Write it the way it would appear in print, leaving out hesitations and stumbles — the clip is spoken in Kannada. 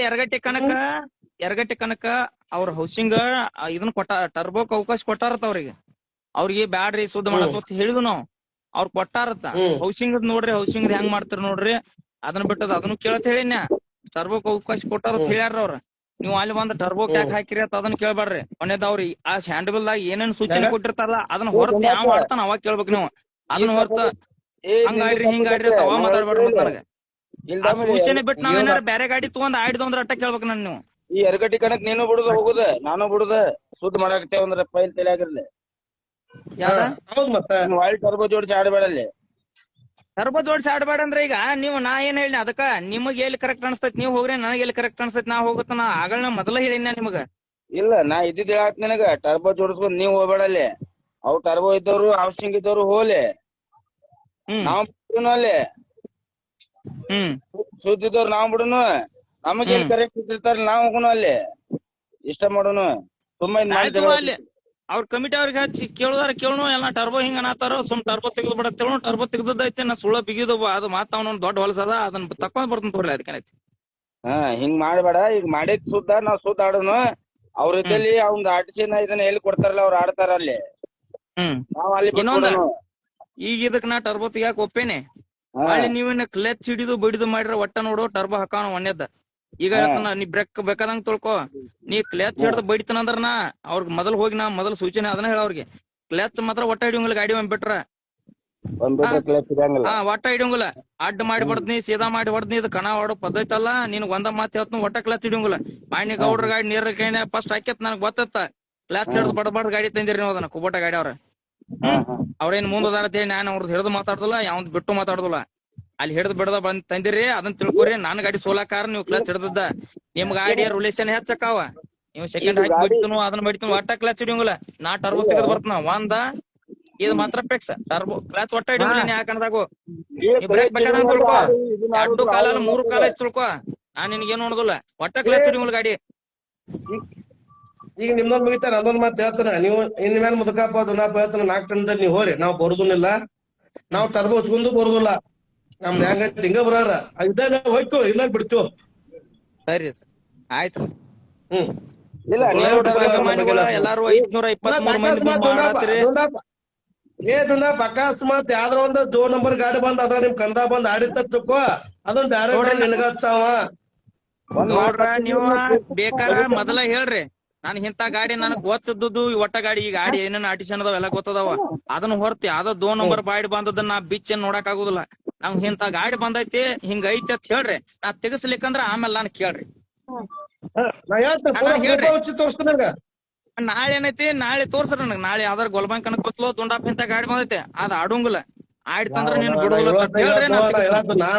ಎರಗಟ್ಟಿ ಕನಕ ಅವ್ರ ಹೌಸಿಂಗ್ ಇದನ್ನ ಟರ್ಬೋಕ್ ಅವಕಾಶ ಕೊಟ್ಟಾರತ್ತ ಅವ್ರಿಗೆ ಬ್ಯಾಡ್ರಿ ಸುದ್ದ ಮಾಡತ್ ಹೇಳಿದ್ವು ನಾವ್ ಅವ್ರ ಕೊಟ್ಟಾರತ್ತ ಹೌಸಿಂಗ್ ನೋಡ್ರಿ ಹೌಸಿಂಗ್ ಹೆಂಗ್ ಮಾಡ್ತಾರ ನೋಡ್ರಿ ಅದನ್ನ ಬಿಟ್ಟದ ಅದನ್ನು ಕೇಳತ್ ಹೇಳಿನ ಟರ್ಬೋಕ್ ಅವಕಾಶ ಕೊಟ್ಟಾರತ್ ಹೇಳ್ಯಾರ ಅವ್ರ ನೀವ್ ಅಲ್ಲಿ ಬಂದ್ ಟರ್ಬೋಕ್ ಯಾಕೆ ಹಾಕಿರಿ ಅಂತ ಅದನ್ನ ಕೇಳ್ಬಾಡ್ರಿ ಕೊನೆದವ್ರಿ ಆ ಹ್ಯಾಂಡಬಲ್ ದಾಗ ಏನೇನ್ ಸೂಚನೆ ಕೊಟ್ಟಿರ್ತಾರಲ್ಲ ಅದನ್ನ ಹೊರತ್ ಯಾವ ಆಡ್ತಾನ ಅವಾಗ ಕೇಳ್ಬೇಕು ನೀವು ಅದನ್ನ ಹೊರತ ಹಂಗಾಡ್ರಿ ಹಿಂಗಾಡ್ರಿ ಅಂತ ಅವ ಮಾತಾಡ್ಬಾರ್ದು ಮತ್ ನನಗ ಆ ಸೂಚನೆ ಬಿಟ್ಟು ನಾವ್ ಏನಾರ ಬೇರೆ ಗಾಡಿ ತಗೊಂಡ್ ಆಡಿದವಂದ್ರ ಅಟ್ಟ ಕೇಳ್ಬೇಕು ನನ್ ನೀವು ಈ ಎರಗಟ್ಟಿ ಕಣಕ್ ನೀನು ಬಿಡುದ ಹೋಗುದ ನಾನು ಬಿಡುದ ಸುದ್ದ ಮಾಡಾಕತ್ತೇವಂದ್ರ ಪೈಲ್ ತಲೆಯಾಗಿರ್ಲಿ ಹೌದ್ ಮತ್ತ ವಾಯ್ಲ್ ಟರ್ಬೋ ಜೋಡಿಸಿ ಆಡಬೇಡಲ್ಲಿ ಟರ್ಬೋ ಜೋಡಿಸಿ ಆಡ್ಬೇಡ ಅಂದ್ರೆ ಈಗ ನೀವು ನಾ ಏನ್ ಹೇಳಿ ಅದಕ್ಕ ನಿಮಗ್ ಎಲ್ಲಿ ಕರೆಕ್ಟ್ ಅನ್ಸ್ತೈತಿ ನೀವ್ ಹೋಗ್ರಿ ನನಗೆ ಎಲ್ಲಿ ಕರೆಕ್ಟ್ ಅನ್ಸ್ತೈತಿ ನಾ ಹೋಗುತ್ತ ನಾ ಆಗಳನ್ನ ಮೊದಲ ಹೇಳಿನ ನಿಮಗ ಇಲ್ಲ ನಾ ಇದ್ದಿದ್ ಹೇಳತ್ ನಿನಗ ಟರ್ಬೋ ಜೋಡಿಸ್ಕೊಂಡ್ ನೀವ್ ಹೋಗ್ಬೇಡಲ್ಲಿ ಅವ್ ಟರ್ಬೋ ಇದ್ದವ್ರು ಹೌಸಿಂಗ್ ಇದ್ದವ್ರು ಹೋಗ್ಲಿ ನಾವ್ ಬಿಡುನು ಅಲ್ಲಿ ಸುದ್ದಿದ್ದವ್ರು ನಾವ್ ಬಿಡುನು ನಮಗ್ ಎಲ್ಲಿ ಕರೆಕ್ಟ್ ಇಟ್ಟಿರ್ತಾರ ನಾವ್ ಹೋಗುನು ಅಲ್ಲಿ ಇಷ್ಟ ಮಾಡೋನು ತುಂಬಾ ಅಲ್ಲಿ ಅವ್ರ ಕಮಿಟಿ ಅವ್ರಿಗೆ ಹಚ್ಚಿ ಕೇಳುದಾರ ಕೇಳನು ಎಲ್ಲ ಟರ್ಬೋ ಹಿಂಗ ಅನ್ನತಾರ ಸುಮ್ ಟರ್ಬೋ ತೆಗೆದು ಬಿಡತ್ತೇಳು ಟರ್ಬೋ ತೆಗ್ದೈತೆ ನಾ ಸುಳ್ಳ ಬಿಗಿದು ಅದು ಮಾತ ಅವ್ನ ದೊಡ್ಡ ಹೊಲಸದ ಅದನ್ನ ತಕೊಂಡ್ ಬರ್ತಂತ ತೋರ್ಲಿ ಅದಕ್ಕೆ ಹಿಂಗ್ ಮಾಡ್ಬೇಡ ಈಗ ಮಾಡಿದ್ ಸುದ್ದ ನಾವ್ ಸುದ್ದ ಆಡೋನು ಅವ್ರ ಇದ್ದಲ್ಲಿ ಅವ್ನ ಆಟಿಸಿನ ಇದನ್ನ ಎಲ್ಲಿ ಕೊಡ್ತಾರಲ್ಲ ಅವ್ರು ಆಡ್ತಾರ ಅಲ್ಲಿ ನಾವ್ ಅಲ್ಲಿ ಈಗ ಇದಕ್ ನಾ ಟರ್ಬೋ ತೆಗಿಯಾಕ ಒಪ್ಪೇನೆ ಅಲ್ಲಿ ನೀವೇನ ಕ್ಲಚ್ ಹಿಡಿದು ಬಿಡಿದು ಮಾಡಿರ ಒಟ್ಟ ನೋಡು ಟರ್ಬೋ ಹಾಕೋಣ ಒಣ್ಣೆದ ಈಗ ಹೇಳ್ತಾನ ನೀ ಬ್ರೇಕ್ ಬೇಕಾದಂಗ ತೊಳ್ಕೊ ನೀ ಕ್ಲಚ್ ಹಿಡ್ದು ಬಡಿತಾನಂದ್ರ ನಾ ಅವ್ರಿಗೆ ಮೊದಲ್ ಹೋಗಿ ನಾ ಮೊದಲ್ ಸೂಚನೆ ಅದನ್ನ ಹೇಳ ಅವ್ರಿಗೆ ಕ್ಲಚ್ ಮಾತ್ರ ಒಟ್ಟ ಹಿಡಿಯಂಗಿಲ್ಲ ಗಾಡಿ ಒಂದ್ ಬಿಟ್ರ ಒಟ್ಟ ಹಿಡಿಯಂಗಿಲ್ಲ ಅಡ್ಡ ಮಾಡಿ ಹೊಡ್ದ್ನಿ ಸೀದಾ ಮಾಡಿ ಹೊಡ್ದ್ನಿ ಇದು ಕಣ ಹೊಡೋ ಪದ್ಧತಿ ಅಲ್ಲ ನಿನ್ಗ್ ಒಂದ ಮಾತ್ ಹೇಳ್ತ ಒಟ್ಟ ಕ್ಲಚ್ ಹಿಡಿಯಂಗಿಲ್ಲ ಮಾನ್ಯ ಗೌಡ್ರ ಗಾಡಿ ನೀರ ಕೈನ ಫಸ್ಟ್ ಹಾಕ್ಯತ್ ನನಗ್ ಗೊತ್ತತ್ತ ಕ್ಲಚ್ ಹಿಡ್ದು ಬಡಬಾರ್ದು ಗಾಡಿ ತಂದಿರಿ ನೀವು ಅದನ್ನ ಕುಬೋಟ ಗಾಡಿ ಅವ್ರೇನ್ ಮುಂದದಾರ ಹೇಳಿ ನಾನು ಅವ್ರದ್ದು ಹಿಡಿದು ಮಾತಾಡುದಿಲ್ಲ ಯಾವ್ದು ಬಿಟ್ಟು ಮಾತಾಡುದಿಲ್ಲ ಅಲ್ಲಿ ಹಿಡಿದು ಬಿಡದ ಬಂದ್ ತಂದಿರಿ ಅದನ್ನ ತಿಳ್ಕೊರಿ ನಾನ್ ಗಾಡಿ ಸೋಲಾಕಾರ ನೀವು ಕ್ಲಚ್ ಹಿಡ್ದದ್ದ ನಿಮ್ ಗಾಡಿ ರಿಲೇಷನ್ ಹೆಚ್ಚಕ್ಕಾವ ನೀವು ಸೆಕೆಂಡ್ ಹಾಕಿ ಬಿಡ್ತನು ಅದನ್ನ ಬಿಡ್ತನು ಒಟ್ಟ ಕ್ಲಚ್ ಹಿಡಿಯಂಗಿಲ್ಲ ನಾ ಟರ್ಬೋ ತೆಗೆದು ಬರ್ತನ ಇದು ಮಾತ್ರ ಫಿಕ್ಸ್ ಟರ್ಬೋ ಕ್ಲಚ್ ಒಟ್ಟ ಹಿಡಿಯಂಗಿಲ್ಲ ನೀ ಯಾಕಂದಾಗು ಬ್ರೇಕ್ ಬೇಕಾದಂಗ ತಿಳ್ಕೊ 2 ಕಾಲಲ್ಲ 3 ಕಾಲ ತಿಳ್ಕೊ ನಾನ್ ನಿನ್ಗೇನ್ ನೋಡುದಿಲ್ಲ ಒಟ್ಟ ಕ್ಲಚ್ ಹಿಡಿಯಂಗಿಲ್ಲ ಗಾಡಿ ಈಗ ನಿಮ್ದೊಂದ್ ಮುಗಿತಾರ ಅದೊಂದ್ ಮಾತ್ ಹೇಳ್ತಾನ ನೀವು ಇನ್ ಮೇಲೆ ಮುದಕಪ್ಪ ದುನಾಪ ಹೇಳ್ತಾನ 4 ಟನ್ದಲ್ಲಿ ನೀವು ಹೋರಿ ನಾವ್ ಬರುದಿಲ್ಲ ನಾವ್ ಟರ್ಬೋ ಹಚ್ಕೊಂಡು ಬರುದಿಲ್ಲ ನಮ್ದು ಹೆಂಗ ಹಿಂಗ ಬರಾರ ಇದ ಹೋಯ್ತು ಇಲ್ಲ ಬಿಡ್ತು ಸರಿ ಆಯ್ತು ಎಲ್ಲಾರು 523 ಅಕಸ್ಮಾತ್ ಯಾವ್ದ್ರ ಒಂದ್ 2 ನಂಬರ್ ಗಾಡಿ ಬಂದ್ ಅದ್ರ ನಿಮ್ ಕಂದ ಬಂದ್ ಆಡಿತಕ್ಕೋ ಅದೊಂದ್ ಡೈರೆಕ್ಟ್ ನಿನಗ ಹಚ್ಚಾವ ನೋಡ್ರ ನೀವು ಬೇಕಾರ ಮೊದಲ ಹೇಳ್ರಿ ನನ್ ಇಂತ ಗಾಡಿ ನನಗ್ ಗೊತ್ತಿದ್ದು ಒಟ್ಟ ಗಾಡಿ ಈ ಗಾಡಿ ಏನೇನ್ ಆಟಿಷನ್ ಅದಾವ ಎಲ್ಲ ಗೊತ್ತದಾವ ಅದನ್ನ ಹೊರ್ತಿ ಅದ 2 ನಂಬರ್ ಬಾಡಿ ಬಂದದನ್ನ ನಾ ಬಿಚ್ ಏನ್ ನೋಡಕ್ ಆಗುದಿಲ್ಲ ನಮ್ ಇಂತ ಗಾಡಿ ಬಂದೈತಿ ಹಿಂಗ ಐತಿ ಅಂತ ಹೇಳ್ರಿ ನಾ ತೆಗಸ್ಲಿಕ್ಕಂದ್ರ ಆಮೇಲೆ ನಾನ್ ಕೇಳ್ರಿ ನಾಳೆ ಏನೈತಿ ನಾಳೆ ತೋರ್ಸ್ರ ನನಗ್ ನಾಳೆ ಯಾವ್ದಾರ ಗೊಲ್ಬಂಕ್ ಕನಕ್ ಗೊತ್ತಲೋ ದುಂಡಾಪ್ ಇಂತ ಗಾಡಿ ಬಂದೈತಿ ಅದ್ ಆಡಂಗಿಲ್ಲ ಆಡ್ತಂದ್ರ ನೀನ್ ಬಿಡುದಿಲ್ಲ ಹೇಳ್ರಿ ನಾ